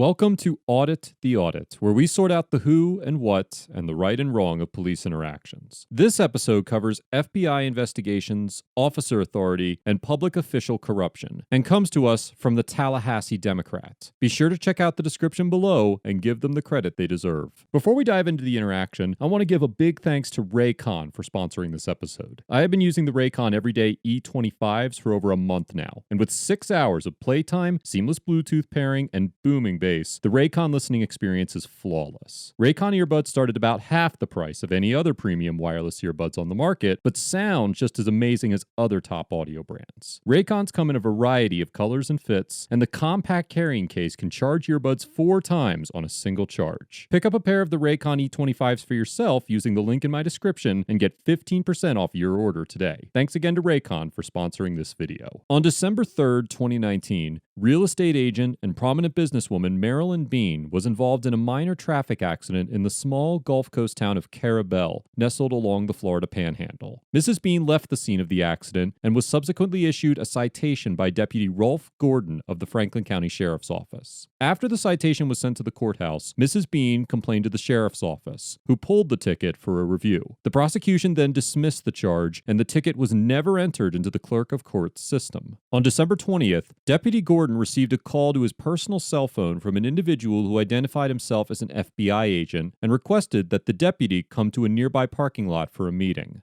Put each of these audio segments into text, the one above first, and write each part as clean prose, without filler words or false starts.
Welcome to Audit the Audit, where we sort out the who and what and the right and wrong of police interactions. This episode covers FBI investigations, officer authority, and public official corruption, and comes to us from the Tallahassee Democrat. Be sure to check out the description below and give them the credit they deserve. Before we dive into the interaction, I want to give a big thanks to Raycon for sponsoring this episode. I have been using the Raycon Everyday E25s for over a month now, and with 6 hours of playtime, seamless Bluetooth pairing, and booming bass, the Raycon listening experience is flawless. Raycon earbuds start at about half the price of any other premium wireless earbuds on the market, but sound just as amazing as other top audio brands. Raycons come in a variety of colors and fits, and the compact carrying case can charge earbuds 4 times on a single charge. Pick up a pair of the Raycon E25s for yourself using the link in my description and get 15% off your order today. Thanks again to Raycon for sponsoring this video. On December 3rd, 2019, real estate agent and prominent businesswoman Marilyn Bean was involved in a minor traffic accident in the small Gulf Coast town of Carabel, nestled along the Florida Panhandle. Mrs. Bean left the scene of the accident and was subsequently issued a citation by Deputy Rolf Gordon of the Franklin County Sheriff's Office. After the citation was sent to the courthouse, Mrs. Bean complained to the Sheriff's Office, who pulled the ticket for a review. The prosecution then dismissed the charge, and the ticket was never entered into the clerk of court's system. On December 20th, Deputy Gordon received a call to his personal cell phone from an individual who identified himself as an FBI agent and requested that the deputy come to a nearby parking lot for a meeting.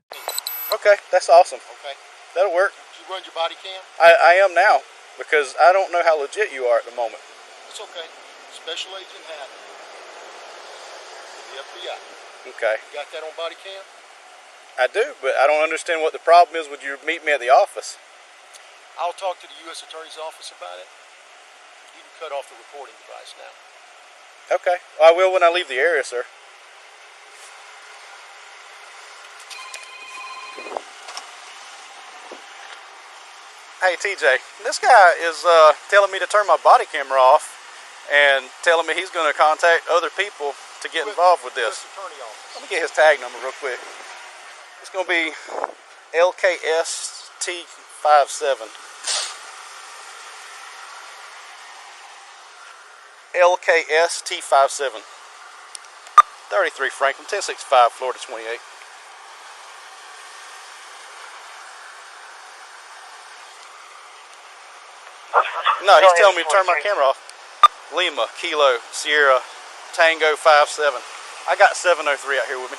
Okay, that's awesome. Okay. That'll work. Did you run your body cam? I am now, because I don't know how legit you are at the moment. It's okay. Special Agent Hatt. The FBI. Okay. You got that on body cam? I do, but I don't understand what the problem is. Would you meet me at the office? I'll talk to the U.S. Attorney's Office about it. You can cut off the recording device now. Okay. Well, I will when I leave the area, sir. Hey, TJ, this guy is telling me to turn my body camera off and telling me he's going to contact other people to get involved with this. U.S. Attorney Office. Let me get his tag number real quick. It's going to be LKST57. LKST57. 33 Franklin, 1065, Florida 28. No, he's telling me to turn my camera off. Lima, Kilo, Sierra, Tango 57. I got 703 out here with me.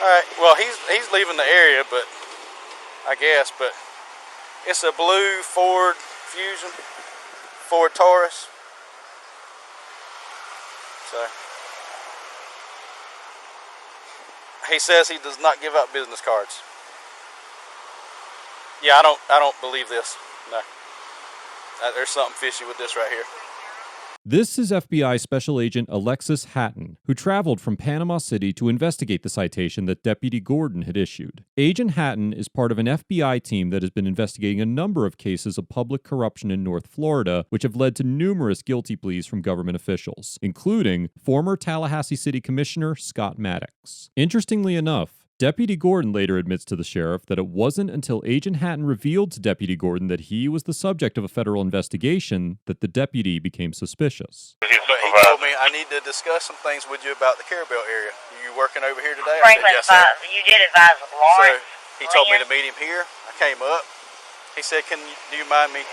Alright, well he's leaving the area, but I guess, but it's a blue Ford Fusion, Ford Taurus. So he says he does not give out business cards. Yeah, I don't believe this. No. There's something fishy with this right here. This is FBI Special Agent Alexis Hatton, who traveled from Panama City to investigate the citation that Deputy Gordon had issued. Agent Hatton is part of an FBI team that has been investigating a number of cases of public corruption in North Florida, which have led to numerous guilty pleas from government officials, including former Tallahassee City Commissioner Scott Maddox. Interestingly enough, Deputy Gordon later admits to the sheriff that it wasn't until Agent Hatton revealed to Deputy Gordon that he was the subject of a federal investigation that the deputy became suspicious. But he told me I need to discuss some things with you about the Carabel area. Are you working over here today? Franklin, I said, yes, sir. you did advise Lawrence. So he told me to meet him here. I came up. He said, do you mind me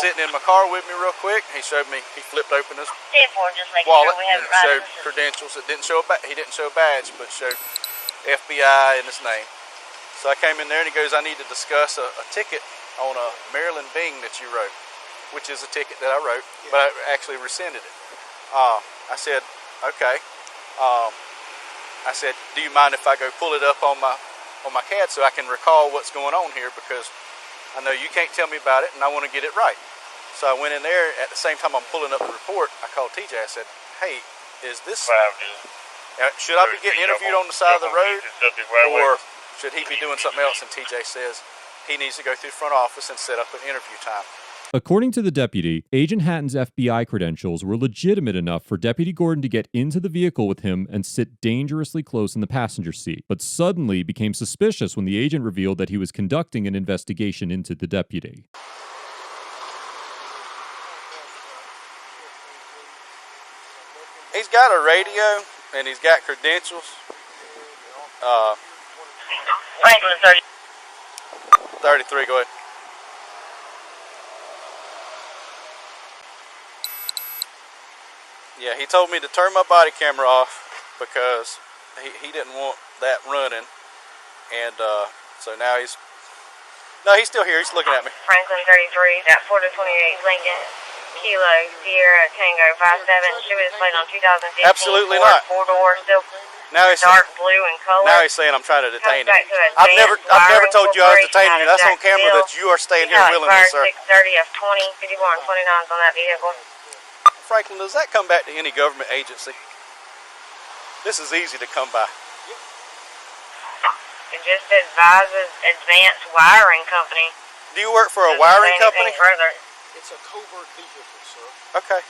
sitting in my car with me real quick? He showed me, he flipped open his Just making wallet sure we have and it right showed in the system. credentials. It didn't show he didn't show a badge, but showed FBI in his name. So I came in there and he goes, I need to discuss a ticket on a Marilyn Bean that you wrote, which is a ticket that I wrote, but I actually rescinded it. I said, okay. I said, do you mind if I go pull it up on my CAD so I can recall what's going on here, because I know you can't tell me about it and I want to get it right. So I went in there. At the same time I'm pulling up the report, I called TJ. I said, hey, is this... should I be getting interviewed on the side of the road, or should he be doing something else? And TJ says he needs to go through the front office and set up an interview time. According to the deputy, Agent Hatton's FBI credentials were legitimate enough for Deputy Gordon to get into the vehicle with him and sit dangerously close in the passenger seat, but suddenly became suspicious when the agent revealed that he was conducting an investigation into the deputy. He's got a radio and he's got credentials. Franklin 33, go ahead. Yeah, he told me to turn my body camera off because he didn't want that running. And so now he's still here. He's looking at me. Franklin 33, that 428 Lincoln, Kilo, Sierra, Tango 57. She was played on 2015. Absolutely not. Four-door, still Now he's dark blue in color. Now he's saying I'm trying to detain him. Back to I've never Advanced told you I was Wiring detaining you. That's on Corporation camera out of that you are staying here Jacksonville. willingly, sir. 630 F20, 54 and 29s on that vehicle. Franklin, does that come back to any government agency? This is easy to come by. It just advises Advanced Wiring Company. Do you work for a Doesn't wiring say company? anything Further. It's a covert vehicle, sir. Okay.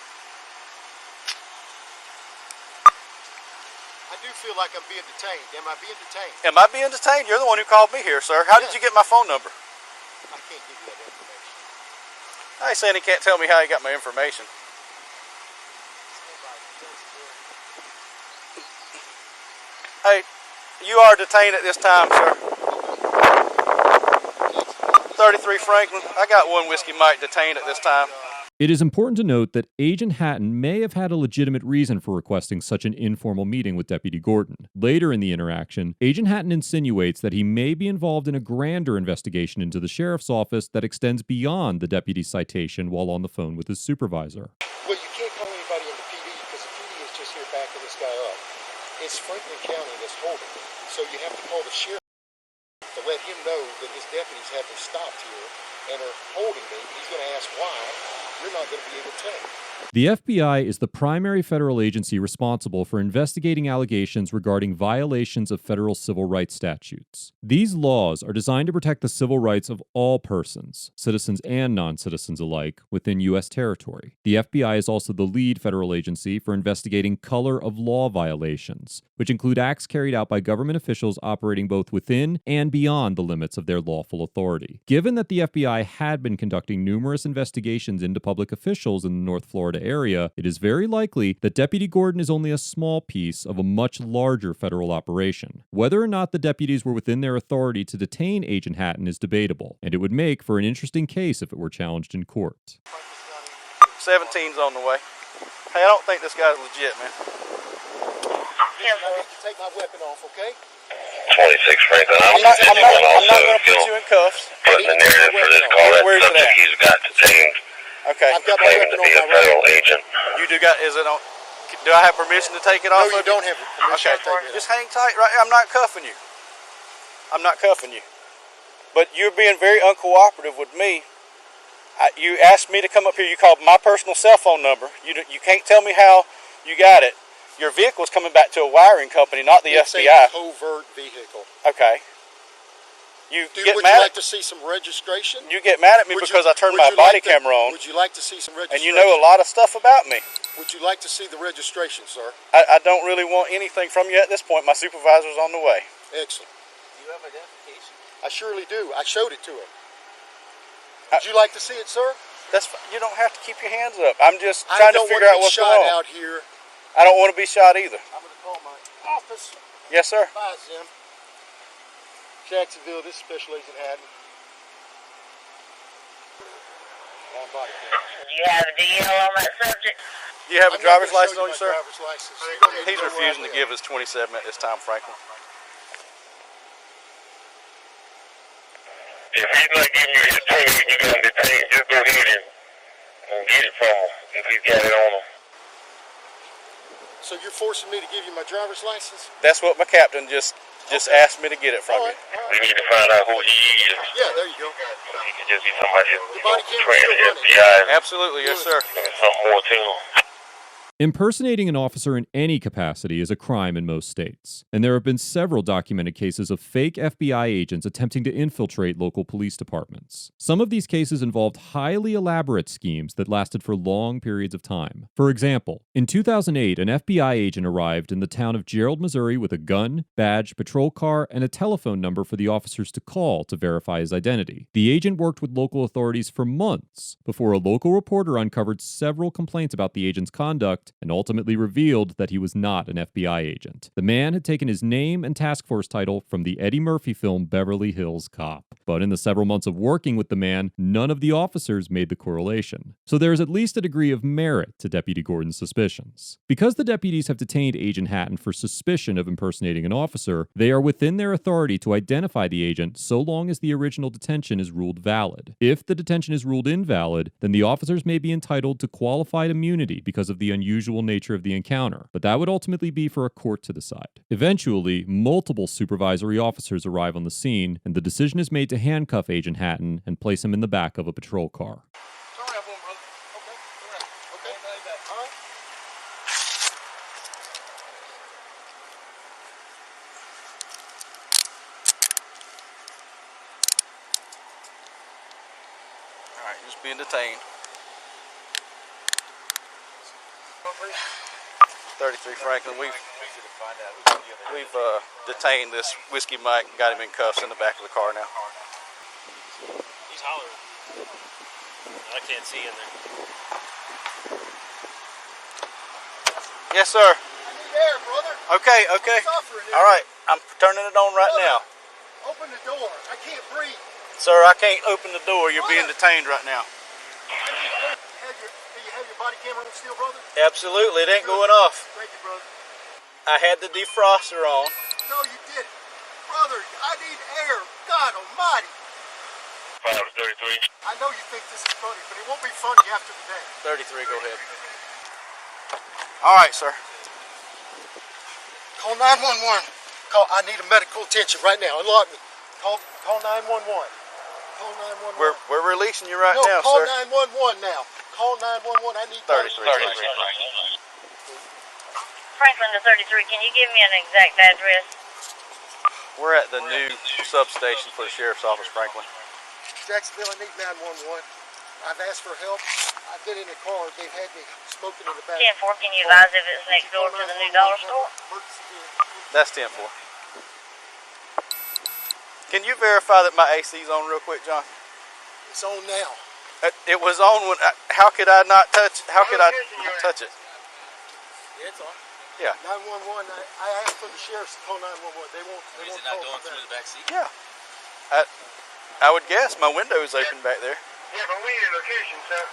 I do feel like I'm being detained. Am I being detained? Am I being detained? You're the one who called me here, sir. How did you get my phone number? I can't give you that information. Now he's saying he can't tell me how he got my information. Hey, you are detained at this time, sir. 33 Franklin. I got one Whiskey Mike detained at this time. It is important to note that Agent Hatton may have had a legitimate reason for requesting such an informal meeting with Deputy Gordon. Later in the interaction, Agent Hatton insinuates that he may be involved in a grander investigation into the sheriff's office that extends beyond the deputy's citation while on the phone with his supervisor. Well, you can't call anybody in the PD because the PD is just here backing this guy up. It's Franklin County that's holding him. So you have to call the sheriff to let him know that his deputies have been stopped here and are holding me. He's going to ask why. You're not going to be able to tell him. The FBI is the primary federal agency responsible for investigating allegations regarding violations of federal civil rights statutes. These laws are designed to protect the civil rights of all persons, citizens and non-citizens alike, within U.S. territory. The FBI is also the lead federal agency for investigating color of law violations, which include acts carried out by government officials operating both within and beyond the limits of their lawful authority. Given that the FBI had been conducting numerous investigations into public officials in the North Florida area, it is very likely that Deputy Gordon is only a small piece of a much larger federal operation. Whether or not the deputies were within their authority to detain Agent Hatton is debatable, and it would make for an interesting case if it were challenged in court. 17's on the way. Hey, I don't think this guy's legit, man. I need to take my weapon off, okay? 26 Franklin. I'm not going to put you in cuffs. Putting the narrative for this call. That Where's it subject at? he's got detained, Okay. I've got my claiming weapon to be a on my federal right. agent. You do got, is it on, do I have permission to take it No, off you of don't have permission Okay, to take it just off. hang tight right here. I'm not cuffing you. I'm not cuffing you. But you're being very uncooperative with me. You asked me to come up here. You called my personal cell phone number. You can't tell me how you got it. Your vehicle's coming back to a wiring company, not the It's FBI. a covert vehicle. Okay. You Would get you mad. like to see some registration? You get mad at me because I turned my body camera on, Would you like to see some registration? and you know a lot of stuff about me. Would you like to see the registration, sir? I don't really want anything from you at this point. My supervisor's on the way. Excellent. Do you have identification? I surely do. I showed it to him. Would you like to see it, sir? You don't have to keep your hands up. I'm just trying to figure out what's going on. out here. I don't want to be shot either. I'm going to call my office. Yes, sir. Bye, Zim. Jacksonville, this is Special Agent Hatton. On body cam. Do you have a DL on that subject? Do you have a I'm not driver's gonna license show on you, my sir? driver's license. You don't need He's know where I refusing to live. give his 27 at this time, Franklin. If he's not giving you his pay, you got to detain. Just go ahead and get it from him if he's got it on him. So you're forcing me to give you my driver's license? That's what my captain just asked me to get it from All you. right, all We right. need to find out who he is. Yeah, there you go. He could just be somebody The body camera's trained still at running. FBI. Absolutely, yes, sir. And something more to him. Impersonating an officer in any capacity is a crime in most states, and there have been several documented cases of fake FBI agents attempting to infiltrate local police departments. Some of these cases involved highly elaborate schemes that lasted for long periods of time. For example, in 2008, an FBI agent arrived in the town of Gerald, Missouri with a gun, badge, patrol car, and a telephone number for the officers to call to verify his identity. The agent worked with local authorities for months before a local reporter uncovered several complaints about the agent's conduct and ultimately revealed that he was not an FBI agent. The man had taken his name and task force title from the Eddie Murphy film Beverly Hills Cop. But in the several months of working with the man, none of the officers made the correlation. So there is at least a degree of merit to Deputy Gordon's suspicions. Because the deputies have detained Agent Hatton for suspicion of impersonating an officer, they are within their authority to identify the agent so long as the original detention is ruled valid. If the detention is ruled invalid, then the officers may be entitled to qualified immunity because of the unusual nature of the encounter, but that would ultimately be for a court to decide. Eventually, multiple supervisory officers arrive on the scene, and the decision is made to handcuff Agent Hatton and place him in the back of a patrol car. Sorry, I won't, brother. Okay, all right. Okay, all right. All right, just being detained. 33 Franklin. We've detained this Whiskey Mike and got him in cuffs in the back of the car now. He's hollering. I can't see in there. Yes, sir. I need air, brother. Okay. I'm suffering here. All right, I'm turning it on right now. Open the door. I can't breathe. Sir, I can't open the door. You're being detained right now. Do you have your body camera on still, brother? Absolutely, it ain't going off. Thank you, brother. I had the defroster on. No, you didn't. Brother, I need air. God almighty. 533. I know you think this is funny, but it won't be funny after the day. 33, go ahead. All right, sir. Call 911. I need a medical attention right now. Unlock me. Call 911. Call 911. We're releasing you right no, now, call sir. 911 now. Call 911. I need 33. Franklin to 33, can you give me an exact address? We're at the new substation for the sheriff's office, Franklin. Jacksonville, I need 911. I've asked for help. I've been in the car. They've had me smoking in the back. 10-4, can you advise if it's next door to the new dollar store? That's 10-4. Can you verify that my AC's on real quick, John? It's on now. It was on when. How could I not touch? How could I not touch it? Yeah, it's on. Yeah. 911. I asked for the sheriffs to call 911. They won't. Is it not going through the back seat? Yeah. I would guess my window's open back there. Yeah, but we need a location, sir.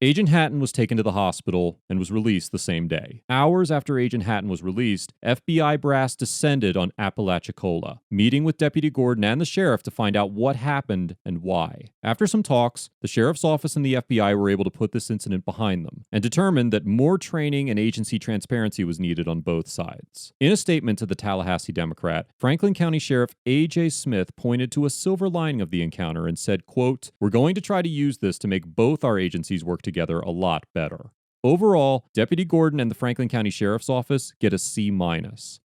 Agent Hatton was taken to the hospital and was released the same day. Hours after Agent Hatton was released, FBI brass descended on Apalachicola, meeting with Deputy Gordon and the sheriff to find out what happened and why. After some talks, the sheriff's office and the FBI were able to put this incident behind them and determined that more training and agency transparency was needed on both sides. In a statement to the Tallahassee Democrat, Franklin County Sheriff A.J. Smith pointed to a silver lining of the encounter and said, quote, "We're going to try to use this to make both our agencies work together a lot better." Overall, Deputy Gordon and the Franklin County Sheriff's Office get a C-,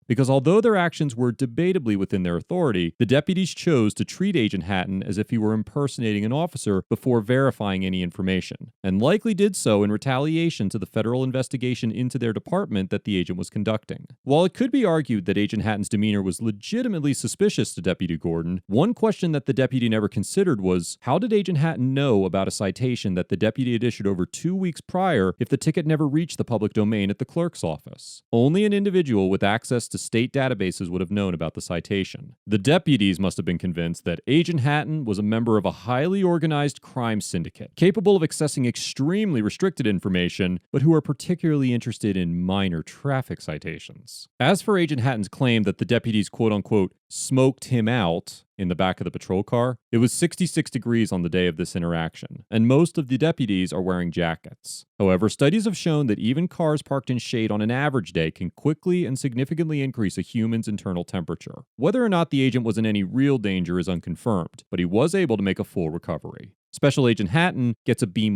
because although their actions were debatably within their authority, the deputies chose to treat Agent Hatton as if he were impersonating an officer before verifying any information, and likely did so in retaliation to the federal investigation into their department that the agent was conducting. While it could be argued that Agent Hatton's demeanor was legitimately suspicious to Deputy Gordon, one question that the deputy never considered was, how did Agent Hatton know about a citation that the deputy had issued over 2 weeks prior if the ticket never reached the public domain at the clerk's office? Only an individual with access to state databases would have known about the citation. The deputies must have been convinced that Agent Hatton was a member of a highly organized crime syndicate, capable of accessing extremely restricted information, but who are particularly interested in minor traffic citations. As for Agent Hatton's claim that the deputies quote-unquote smoked him out in the back of the patrol car, it was 66 degrees on the day of this interaction, and most of the deputies are wearing jackets. However, studies have shown that even cars parked in shade on an average day can quickly and significantly increase a human's internal temperature. Whether or not the agent was in any real danger is unconfirmed, but he was able to make a full recovery. Special Agent Hatton gets a B-,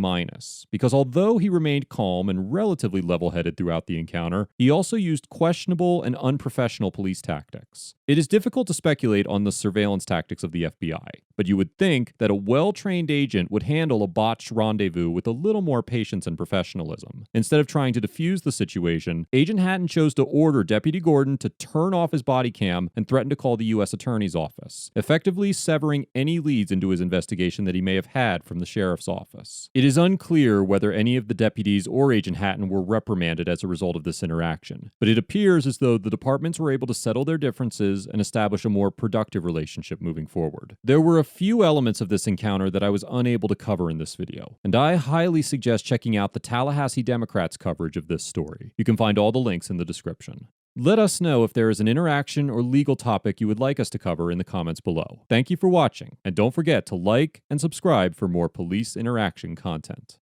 because although he remained calm and relatively level-headed throughout the encounter, he also used questionable and unprofessional police tactics. It is difficult to speculate on the surveillance tactics of the FBI, but you would think that a well-trained agent would handle a botched rendezvous with a little more patience and professionalism. Instead of trying to defuse the situation, Agent Hatton chose to order Deputy Gordon to turn off his body cam and threaten to call the U.S. Attorney's Office, effectively severing any leads into his investigation that he may have had from the Sheriff's Office. It is unclear whether any of the deputies or Agent Hatton were reprimanded as a result of this interaction, but it appears as though the departments were able to settle their differences and establish a more productive relationship moving forward. There were a few elements of this encounter that I was unable to cover in this video, and I highly suggest checking out the Tallahassee Democrats coverage of this story. You can find all the links in the description. Let us know if there is an interaction or legal topic you would like us to cover in the comments below. Thank you for watching, and don't forget to like and subscribe for more police interaction content.